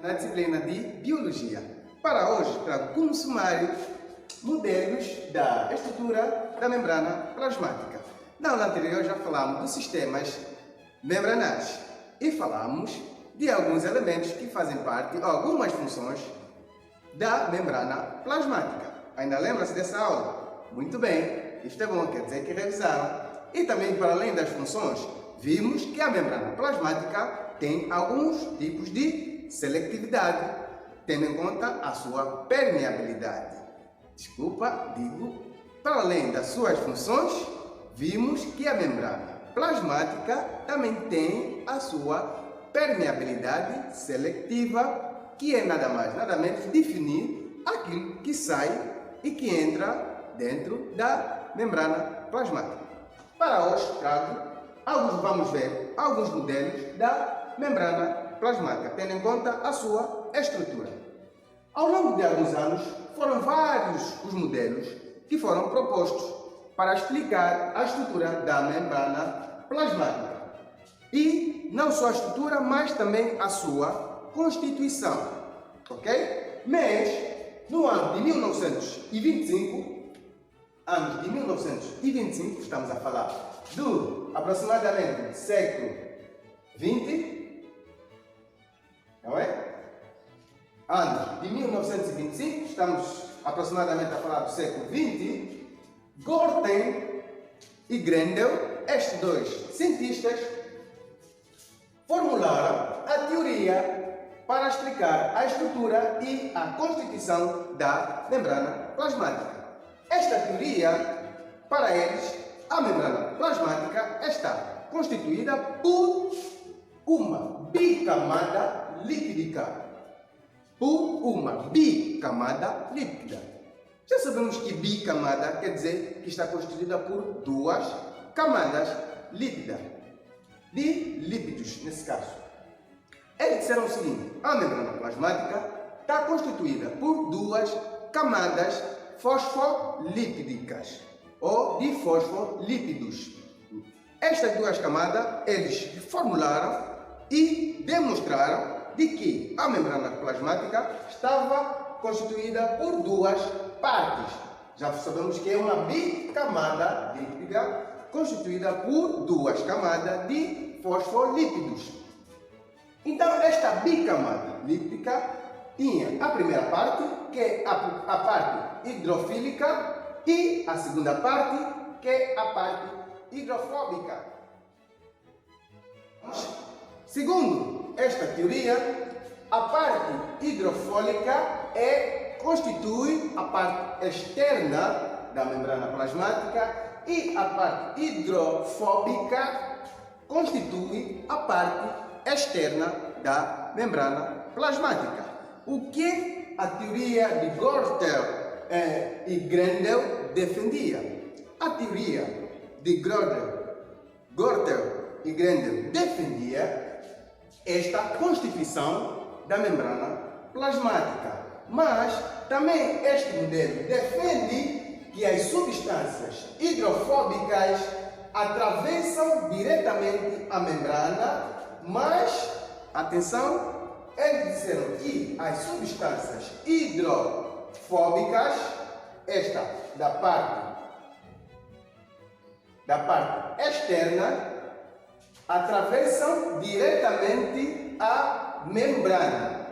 na disciplina de Biologia. Para hoje, trago como sumário modelos da estrutura da membrana plasmática. Na aula anterior já falamos dos sistemas membranares e falamos de alguns elementos que fazem parte, ou algumas funções da membrana plasmática. Ainda lembra-se dessa aula? Muito bem, isto é bom, quer dizer que revisaram. E também, para além das funções, vimos que a membrana plasmática tem alguns tipos de seletividade, tendo em conta a sua permeabilidade. Para além das suas funções, vimos que a membrana plasmática também tem a sua permeabilidade seletiva, que é nada mais, nada menos definir aquilo que sai e que entra dentro da membrana plasmática. Para hoje vamos ver alguns modelos da membrana plasmática, tendo em conta a sua estrutura. Ao longo de alguns anos, foram vários os modelos que foram propostos para explicar a estrutura da membrana plasmática. E não só a estrutura, mas também a sua constituição. Ok? Mas, no ano de 1925, estamos a falar do aproximadamente século XX, não é? Anos de 1925, estamos aproximadamente a falar do século XX, Gorten e Grendel, estes dois cientistas, formularam a teoria para explicar a estrutura e a constituição da membrana plasmática. Esta teoria, para eles, a membrana plasmática está constituída por uma bicamada lípida. Já sabemos que bicamada quer dizer que está constituída por duas camadas lípidas, de lípidos nesse caso. Eles disseram o seguinte: a membrana plasmática está constituída por duas camadas fosfolípidicas ou de fosfolípidos. Estas duas camadas eles formularam e demonstraram de que a membrana plasmática estava constituída por duas partes. Já sabemos que é uma bicamada lípida constituída por duas camadas de fosfolípidos. Então, esta bicamada líptica tinha a primeira parte, que é a parte hidrofílica, e a segunda parte, que é a parte hidrofóbica. Segundo esta teoria, a parte hidrofólica constitui a parte externa da membrana plasmática e a parte hidrofóbica constitui a parte externa da membrana plasmática. O que a teoria de Gorter e Grendel defendia? A teoria de Gorter e Grendel defendia esta constituição da membrana plasmática. Mas também este modelo defende que as substâncias hidrofóbicas atravessam diretamente a membrana, mas, atenção, eles disseram que as substâncias hidrofóbicas, esta da parte externa, atravessam diretamente a membrana.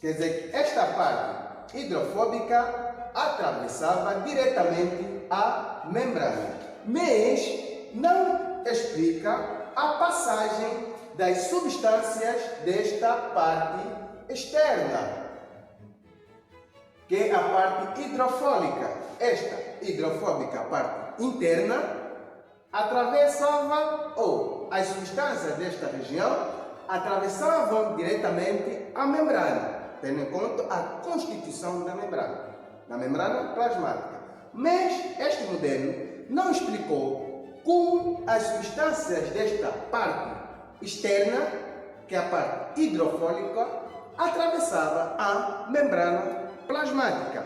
Quer dizer que esta parte hidrofóbica atravessava diretamente a membrana, mas não explica a passagem das substâncias desta parte externa, que é a parte hidrofóbica. Esta hidrofóbica, a parte interna, atravessava, ou as substâncias desta região atravessavam diretamente a membrana, tendo em conta a constituição da membrana plasmática. Mas este modelo não explicou como as substâncias desta parte externa, que é a parte hidrofólica, atravessava a membrana plasmática.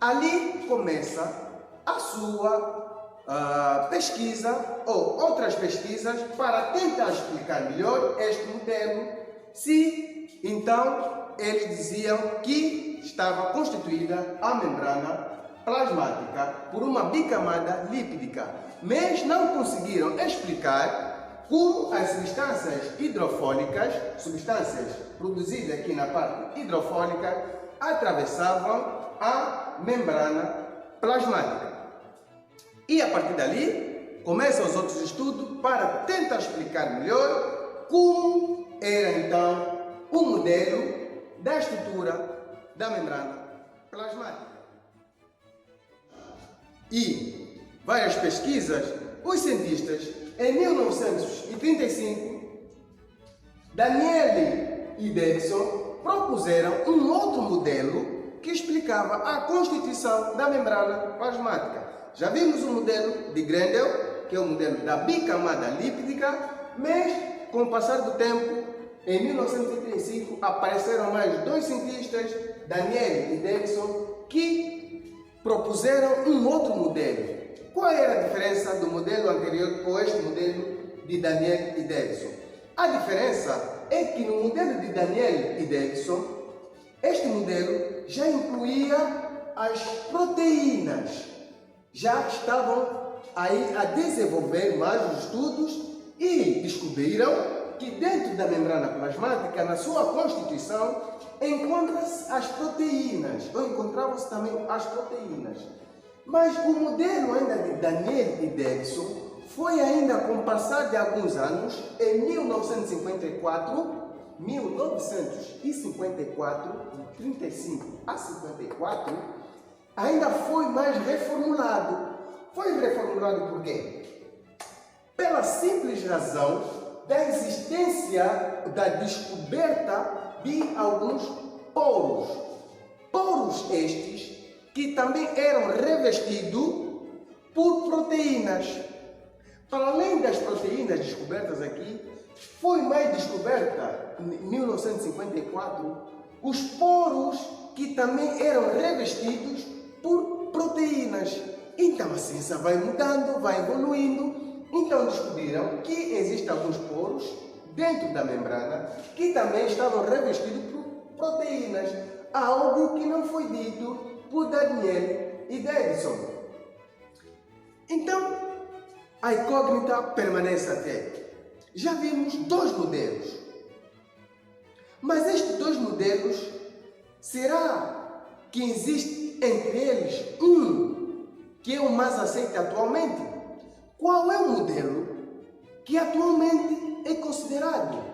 Ali começa a sua pesquisa ou outras pesquisas para tentar explicar melhor este modelo, se E então eles diziam que estava constituída a membrana plasmática por uma bicamada lípidica, mas não conseguiram explicar como as substâncias hidrofólicas, substâncias produzidas aqui na parte hidrofólica, atravessavam a membrana plasmática. E a partir dali, começam os outros estudos para tentar explicar melhor como era então o modelo da estrutura da membrana plasmática. E várias pesquisas, os cientistas, em 1935, Daniel e Davidson propuseram um outro modelo que explicava a constituição da membrana plasmática. Já vimos o modelo de Grendel, que é o modelo da bicamada lípidica, mas com o passar do tempo, em 1935, apareceram mais dois cientistas, Daniel e Davidson, que propuseram um outro modelo. Qual era a diferença do modelo anterior com este modelo de Daniel e Davidson? A diferença é que no modelo de Daniel e Davidson, este modelo já incluía as proteínas. Já estavam aí a desenvolver mais os estudos e descobriram que dentro da membrana plasmática, na sua constituição, encontram-se as proteínas, ou encontravam-se também as proteínas. Mas o modelo ainda de Daniel e Davidson foi ainda com o passar de alguns anos, em 1954, de 35 a 54, ainda foi mais reformulado. Foi reformulado por quê? Pela simples razão da existência, da descoberta de alguns poros. Poros estes que também eram revestidos por proteínas. Para além das proteínas descobertas aqui, foi mais descoberta, em 1954, os poros que também eram revestidos por proteínas. Então a ciência vai mudando, vai evoluindo. Então descobriram que existem alguns poros dentro da membrana que também estavam revestidos por proteínas. Algo que não foi dito por Daniel e Davidson. Então, a incógnita permanece até. Já vimos dois modelos. Mas estes dois modelos, será que existe entre eles um que é o mais aceito atualmente? Qual é o modelo que atualmente é considerado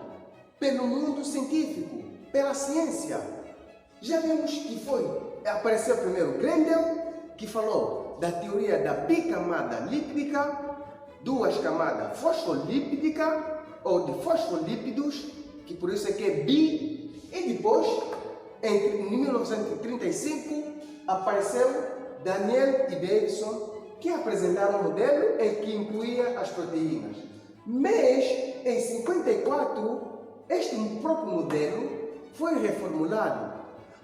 pelo mundo científico, pela ciência? Já vimos que apareceu primeiro Grendel, que falou da teoria da bicamada lípidica, duas camadas fosfolípidicas, ou de fosfolípidos, que por isso é que é bi, e depois, em 1935, apareceu Daniel e Davidson, que apresentaram um modelo em que incluía as proteínas. Mas, em 54, este próprio modelo foi reformulado.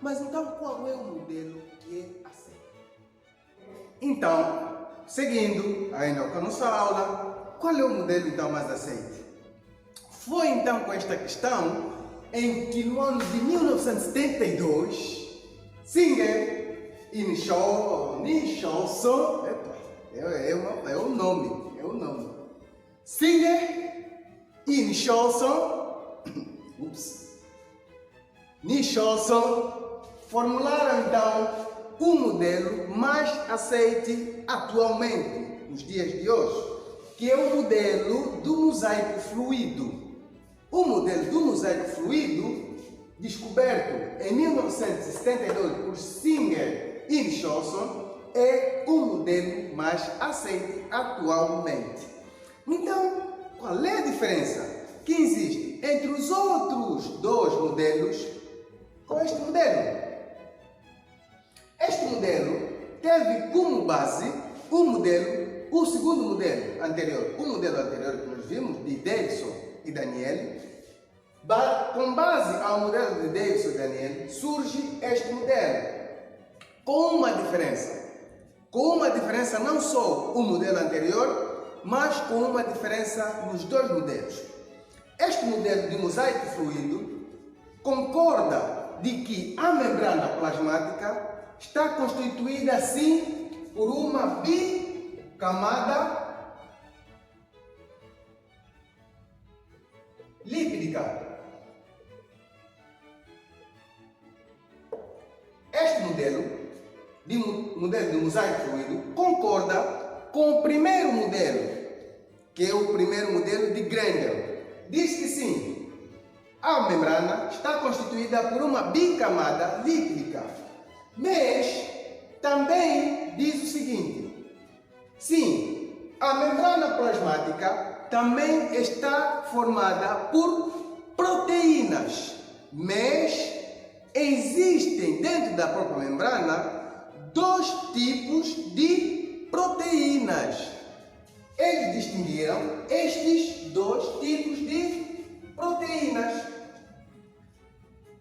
Mas então, qual é o modelo que é aceito? Então, seguindo ainda com a nossa aula, qual é o modelo então mais aceito? Foi então com esta questão em que no ano de 1972, Singer e Nicholson, é o nome. Singer e Nicholson formularam então o modelo mais aceito atualmente, nos dias de hoje, que é o modelo do mosaico fluido. O modelo do mosaico fluido, descoberto em 1972 por Singer e Nicholson, é o modelo mais aceito atualmente. Então, qual é a diferença que existe entre os outros dois modelos com este modelo? Este modelo teve como base o segundo modelo anterior, o modelo anterior que nós vimos de Davidson e Daniel. Com base ao modelo de Davidson e Daniel, surge este modelo com uma diferença não só o modelo anterior, mas com uma diferença nos dois modelos. Este modelo de mosaico fluido concorda de que a membrana plasmática está constituída assim por uma bicamada lípida. Este modelo de mosaico fluido concorda com o primeiro modelo, que é o primeiro modelo de Grendel. Diz que sim, a membrana está constituída por uma bicamada lípida. Mas também diz o seguinte: sim, a membrana plasmática também está formada por proteínas, mas existem dentro da própria membrana dois tipos de proteínas. Eles distinguiram estes dois tipos de proteínas.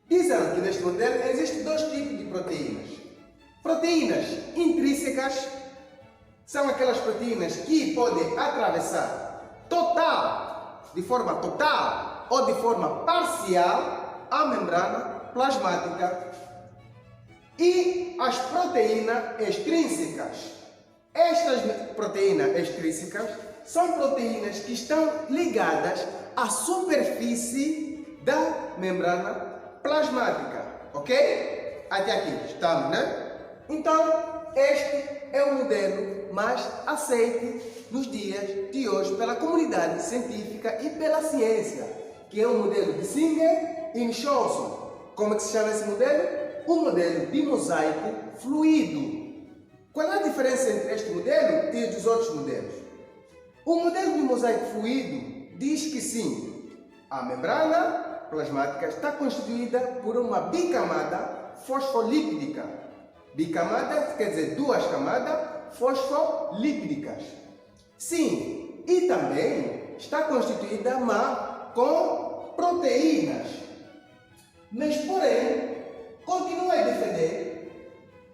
Disseram que neste modelo existem dois tipos de proteínas. Proteínas intrínsecas são aquelas proteínas que podem atravessar de forma total ou de forma parcial a membrana plasmática. E as proteínas extrínsecas. Estas proteínas extrínsecas são proteínas que estão ligadas à superfície da membrana plasmática. Ok? Até aqui estamos, né? Então, este é o modelo mais aceito nos dias de hoje pela comunidade científica e pela ciência, que é o modelo de Singer e Michelson. Como é que se chama esse modelo? O modelo de mosaico fluido. Qual é a diferença entre este modelo e os outros modelos? O modelo de mosaico fluido diz que sim, a membrana plasmática está constituída por uma bicamada fosfolípida. Bicamada quer dizer duas camadas fosfolípidas. Sim, e também está constituída com proteínas. Mas, porém, continua a defender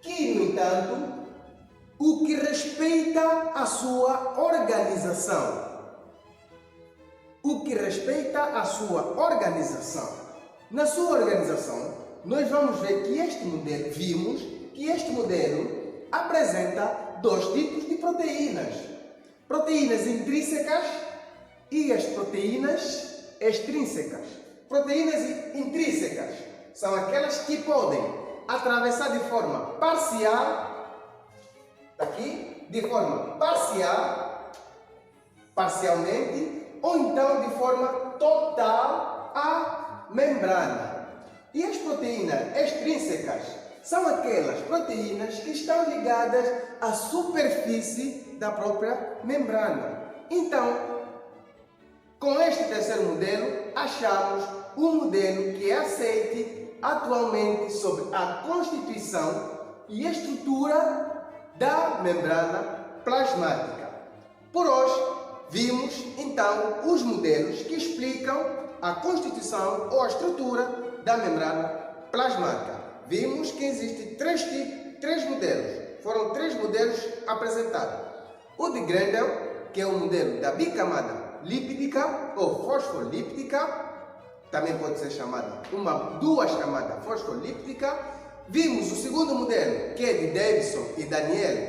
que, no entanto, o que respeita a sua organização. Na sua organização, nós vamos ver que este modelo apresenta dois tipos de proteínas. Proteínas intrínsecas e as proteínas extrínsecas. Proteínas intrínsecas são aquelas que podem atravessar de forma parcial, parcialmente, ou então de forma total a membrana. E as proteínas extrínsecas são aquelas proteínas que estão ligadas à superfície da própria membrana. Então, com este terceiro modelo, achamos um modelo que é aceite atualmente sobre a constituição e estrutura da membrana plasmática. Por hoje, vimos então os modelos que explicam a constituição ou a estrutura da membrana plasmática. Vimos que existem três modelos. Foram três modelos apresentados. O de Grendel, que é o modelo da bicamada lípida ou fosfolípida, também pode ser chamada duas camadas fosfolípida. Vimos o segundo modelo, que é de Davidson e Daniel,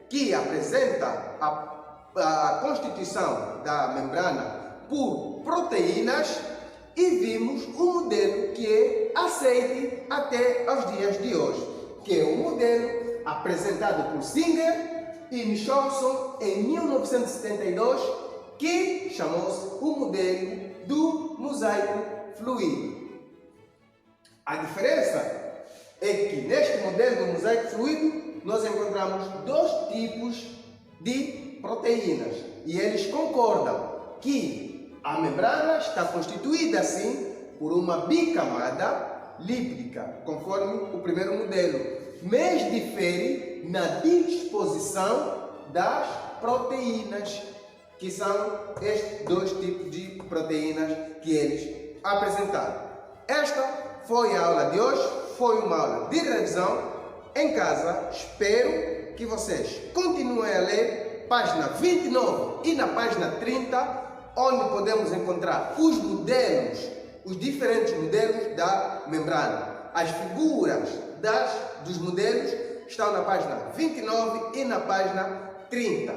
que apresenta a constituição da membrana por proteínas. E vimos o modelo que é aceite até aos dias de hoje, que é o modelo apresentado por Singer e Michelson em 1972, que chamou-se o modelo do mosaico fluido. A diferença é que neste modelo do mosaico fluido nós encontramos dois tipos de proteínas e eles concordam que a membrana está constituída assim por uma bicamada lípida, conforme o primeiro modelo, mas difere na disposição das proteínas, que são estes dois tipos de proteínas que eles apresentaram. Esta foi a aula de hoje, foi uma aula de revisão. Em casa, espero que vocês continuem a ler página 29 e na página 30, onde podemos encontrar os modelos os diferentes modelos da membrana. As figuras dos modelos estão na página 29 e na página 30.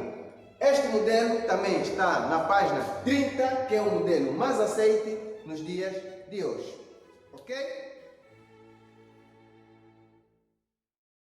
Este modelo também está na página 30, que é o modelo mais aceite nos dias de hoje. Ok?